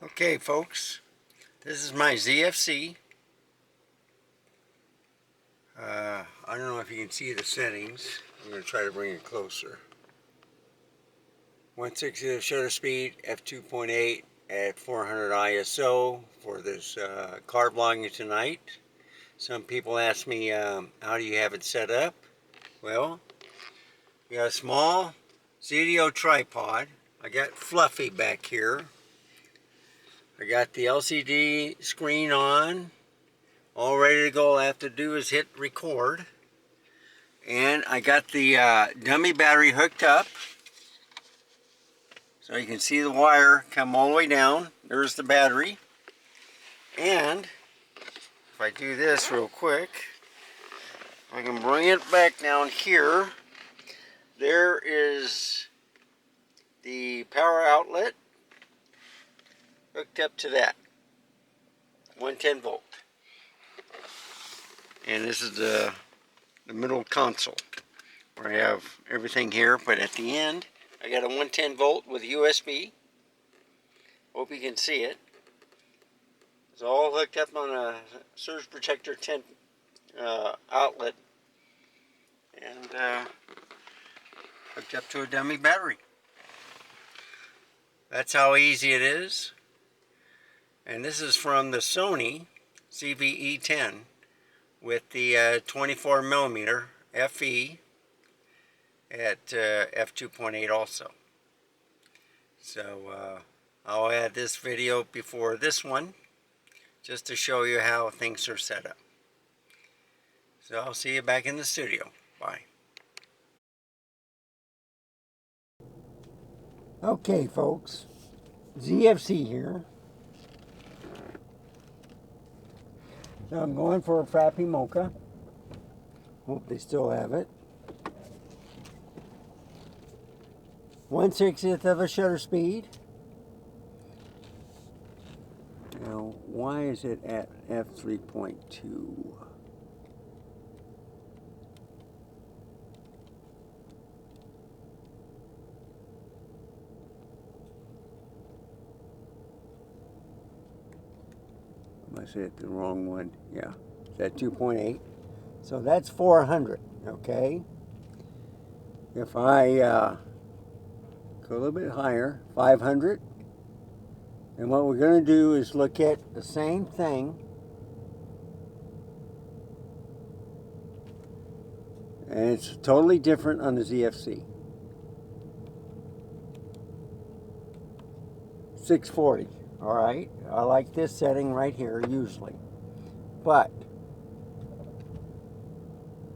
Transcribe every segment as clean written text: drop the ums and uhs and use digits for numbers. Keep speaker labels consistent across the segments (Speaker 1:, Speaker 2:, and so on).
Speaker 1: Okay, folks, this is my ZFC. I don't know if you can see the settings. I'm going to try to bring it closer. 160 shutter speed, f2.8 at 400 ISO for this car vlogging tonight. Some people ask me, how do you have it set up? Well, we got a small ZDO tripod. I got Fluffy back here. I got the LCD screen on. All ready to go. All I have to do is hit record. And I got the dummy battery hooked up. So you can see the wire come all the way down. There's the battery. And if I do this real quick, I can bring it back down here. There is the power outlet hooked up to that. 110 volt. And this is the middle console where I have everything here, but at the end I got a 110 volt with USB. Hope you can see it. It's all hooked up on a surge protector 10 outlet and hooked up to a dummy battery. That's how easy it is. And this is from the Sony CVE10 with the 24 millimeter FE at f2.8 also. So I'll add this video before this one just to show you how things are set up. So I'll see you back in the studio. Bye. Okay, folks, ZFC here. So I'm going for a Frappy Mocha. Hope they still have it. 1/60th of a shutter speed. Now, why is it at f3.2? I must hit the wrong one. Yeah, it's at 2.8. So that's 400, okay? If I go a little bit higher, 500, and what we're going to do is look at the same thing, and it's totally different on the ZFC. 640, all right? I like this setting right here usually, but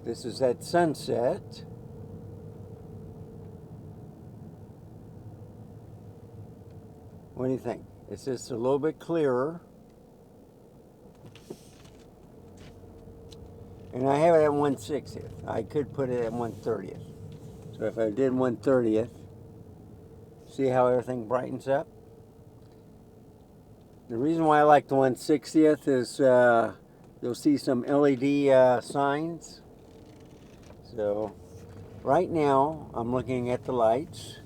Speaker 1: this is at sunset. What do you think? It's just a little bit clearer. And I have it at 1/60th. I could put it at 1/30th. So if I did 1/30th, see how everything brightens up? The reason why I like the 1/60th is you'll see some LED signs. So right now I'm looking at the lights.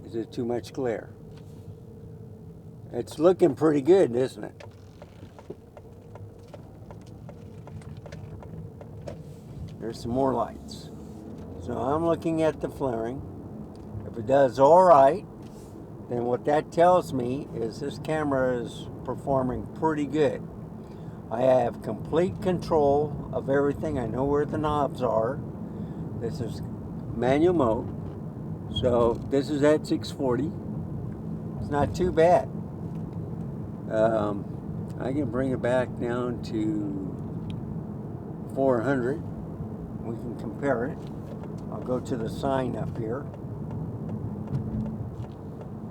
Speaker 1: Is it too much glare? It's looking pretty good, isn't it? There's some more lights. So I'm looking at the flaring. If it does all right, then what that tells me is this camera is performing pretty good. I have complete control of everything. I know where the knobs are. This is manual mode. So this is at 640. It's not too bad. I can bring it back down to 400. We can compare it. I'll go to the sign up here.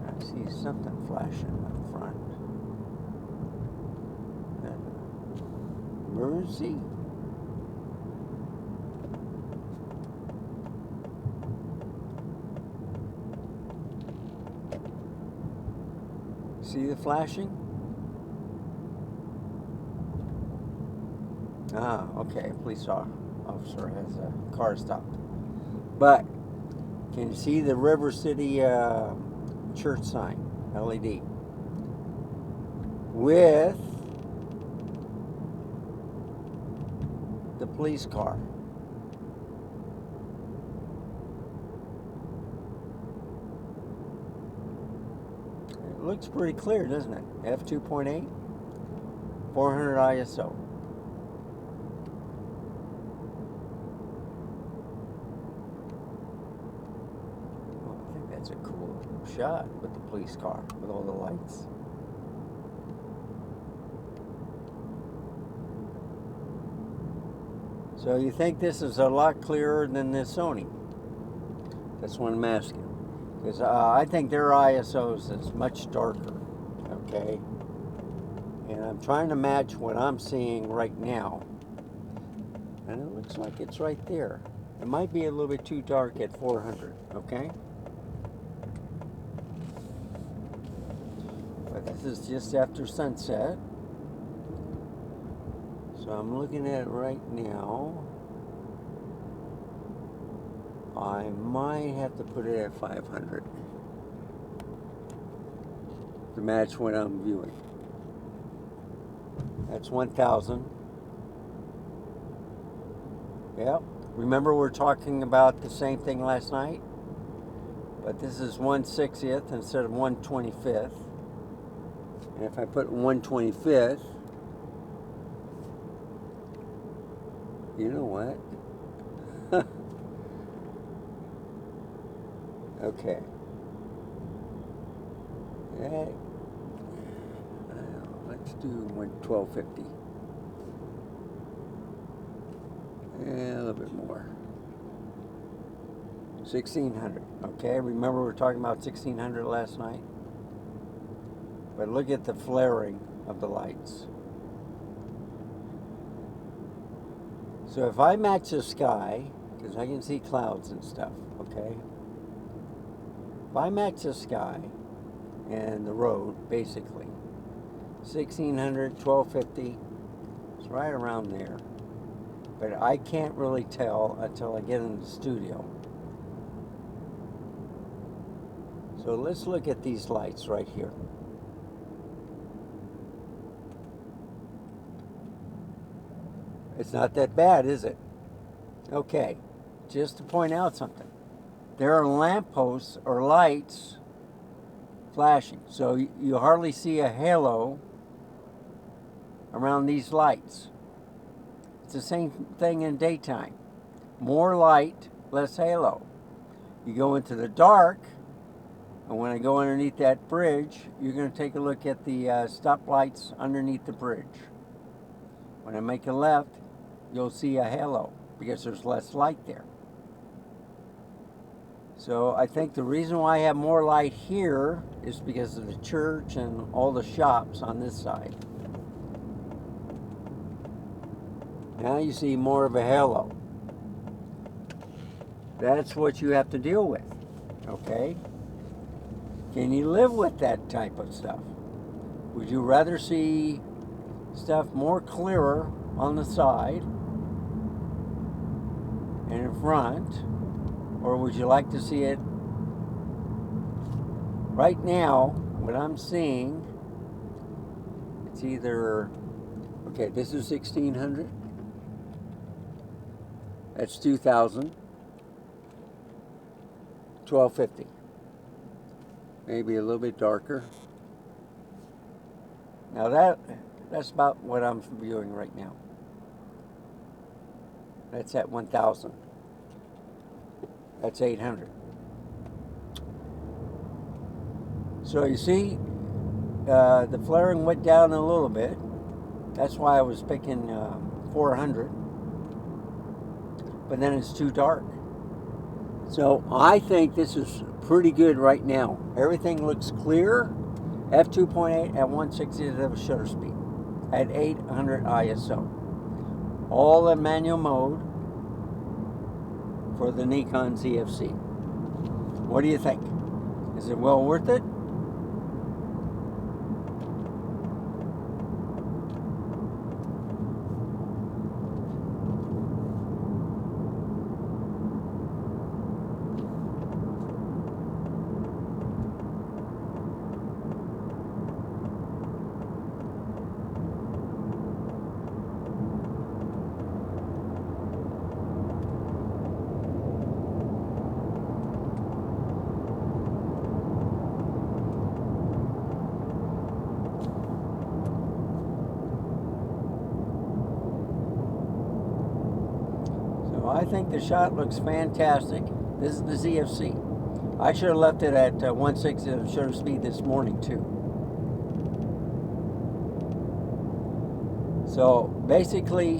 Speaker 1: I see something flashing up front. Emergency. See the flashing? Ah, okay, police officer has a car stopped. But, can you see the River City church sign, LED? with the police car. It looks pretty clear, doesn't it? f2.8, 400 ISO. Well, I think that's a cool shot with the police car, with all the lights. So you think this is a lot clearer than the Sony? That's what I'm asking. Because I think their ISOs is much darker, okay? And I'm trying to match what I'm seeing right now. And it looks like it's right there. It might be a little bit too dark at 400, okay? But this is just after sunset. So I'm looking at it right now. I might have to put it at 500 to match what I'm viewing. That's 1000. Yep. Remember we're talking about the same thing last night? But this is 1/60th instead of 1/25th. And if I put 1/25th, you know what? Okay. Let's do 1250. Yeah, a little bit more. 1600. Okay, remember we were talking about 1600 last night? But look at the flaring of the lights. So if I match the sky, because I can see clouds and stuff, okay? If I match the sky and the road, basically, 1600, 1250, it's right around there. But I can't really tell until I get in the studio. So let's look at these lights right here. It's not that bad, is it? Okay, just to point out something. There are lampposts or lights flashing, so you hardly see a halo around these lights. It's the same thing in daytime. More light, less halo. You go into the dark, and when I go underneath that bridge, you're going to take a look at the stoplights underneath the bridge. When I make a left, you'll see a halo because there's less light there. So I think the reason why I have more light here is because of the church and all the shops on this side. Now you see more of a halo. That's what you have to deal with, okay? Can you live with that type of stuff? Would you rather see stuff more clearer on the side and in front, or would you like to see it? Right now, what I'm seeing, it's either, okay, this is 1600, that's 2000, 1250, maybe a little bit darker. Now that's about what I'm viewing right now. That's at 1000. That's 800. So you see, the flaring went down a little bit. That's why I was picking 400. But then it's too dark. So I think this is pretty good right now. Everything looks clear. f2.8 at 1/60th of shutter speed at 800 ISO. All in manual mode for the Nikon ZFC. What do you think? Is it well worth it? I think the shot looks fantastic. This is the ZFC. I should have left it at 1/6 shutter speed this morning too. So basically,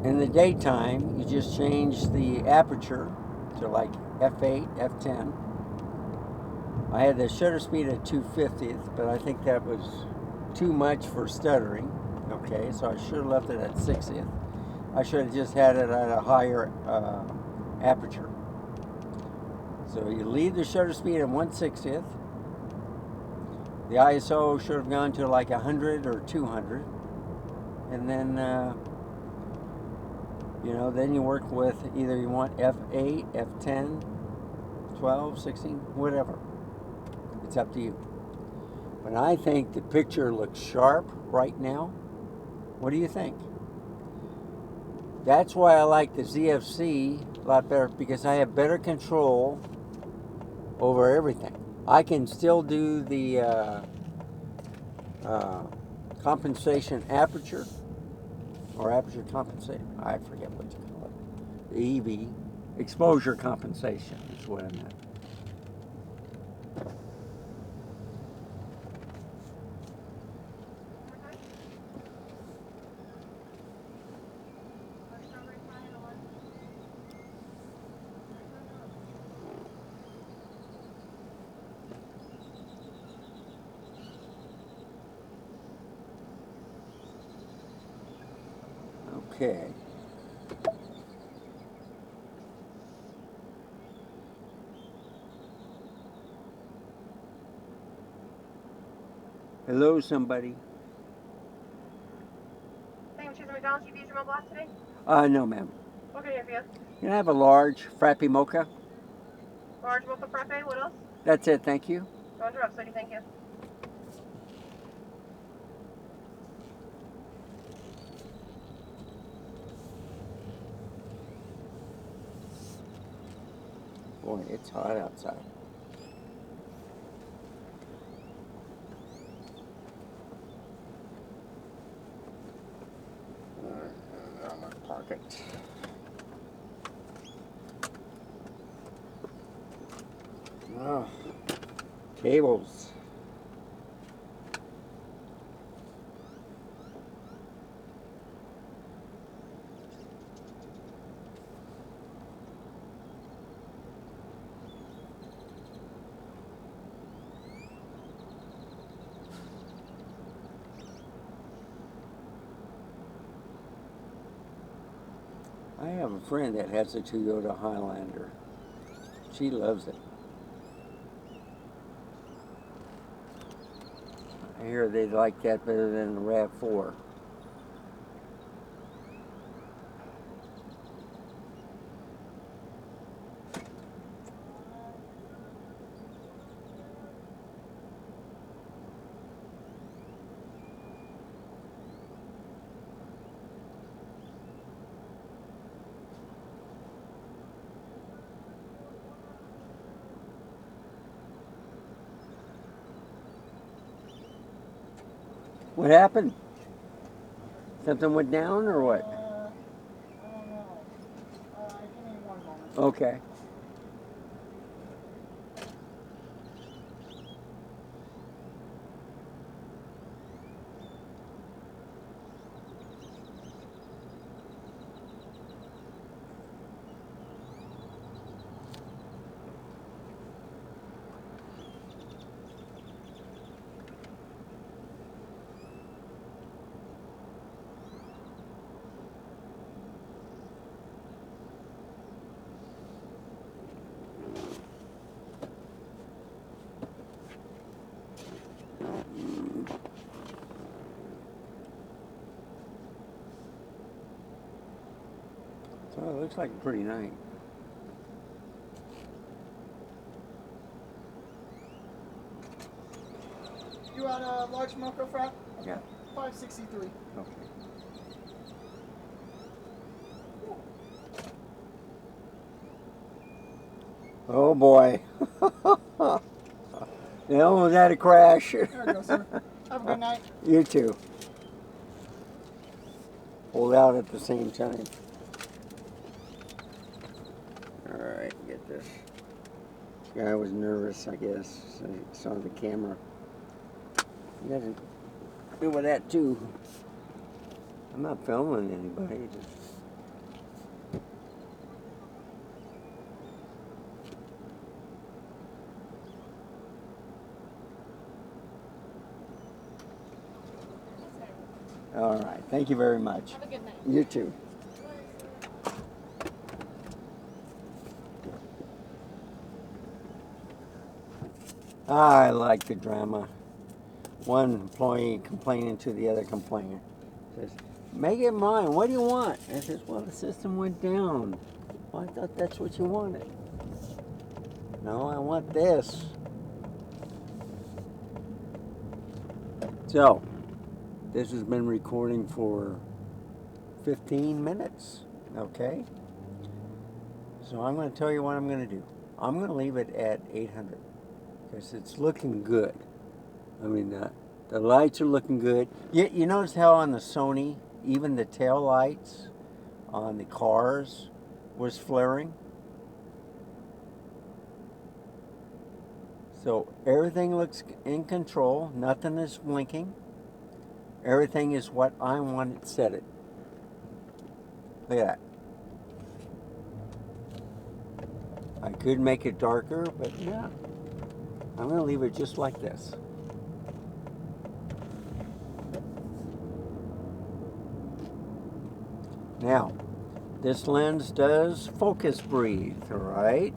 Speaker 1: in the daytime, you just change the aperture to like f8, f10. I had the shutter speed at 2/50th, but I think that was too much for stuttering. Okay, so I should have left it at 60th. I should have just had it at a higher aperture. So you leave the shutter speed at 1/60th. The ISO should have gone to like 100 or 200. And then, then you work with either you want f8, f10, 12, 16, whatever. It's up to you. But I think the picture looks sharp right now. What do you think? That's why I like the ZFC a lot better, because I have better control over everything. I can still do the compensation aperture, or aperture compensation. I forget what you call it. The EV, exposure compensation is what I meant. Okay. Hello, somebody.
Speaker 2: Hey, I'm choosing McDonald's. You use your mobile app today?
Speaker 1: No, ma'am.
Speaker 2: What can I get for you?
Speaker 1: Can I have a large frappe mocha?
Speaker 2: Large mocha frappe. What else?
Speaker 1: That's it, thank you.
Speaker 2: Don't interrupt, Sody. Thank you.
Speaker 1: Boy, it's hot outside. On my pocket. Oh, cables. I have a friend that has a Toyota Highlander. She loves it. I hear they like that better than the RAV4. What happened? Something went down or what?
Speaker 3: I don't know. Give me 1 moment.
Speaker 1: Okay. So it looks like a pretty night.
Speaker 3: You want a large mocha frap?
Speaker 1: Yeah.
Speaker 3: $5.63.
Speaker 1: Okay. Oh boy. They almost had a crash.
Speaker 3: There we go, sir. Have a good night.
Speaker 1: You too. hold out at the same time. Alright, get this. This guy was nervous, I guess. So he saw the camera. You gotta do with that too. I'm not filming anybody. All right. Thank you very much.
Speaker 3: Have a good night.
Speaker 1: You too. I like the drama. One employee complaining to the other complainant. Says, make it mine. What do you want? I says, well, the system went down. Well, I thought that's what you wanted. No, I want this. So, this has been recording for 15 minutes, okay? So I'm going to tell you what I'm going to do. I'm going to leave it at 800 because it's looking good. I mean, the lights are looking good. You notice how on the Sony, even the tail lights on the cars was flaring? So everything looks in control. Nothing is blinking. Everything is what I want it set it. Look at that. I could make it darker, but yeah. I'm going to leave it just like this. Now, this lens does focus breathe, right?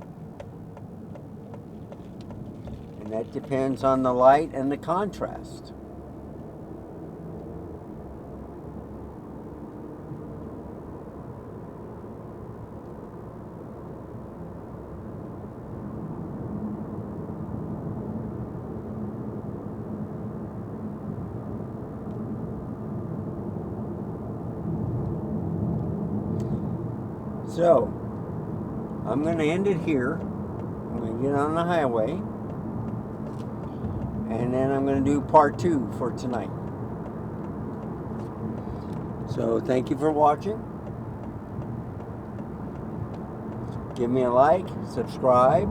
Speaker 1: And that depends on the light and the contrast. So, I'm going to end it here. I'm going to get on the highway. And then I'm going to do part 2 for tonight. So, thank you for watching. Give me a like, subscribe.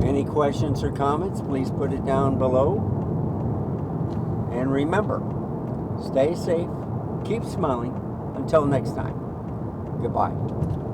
Speaker 1: Any questions or comments, please put it down below. And remember, stay safe, keep smiling. Until next time. Goodbye.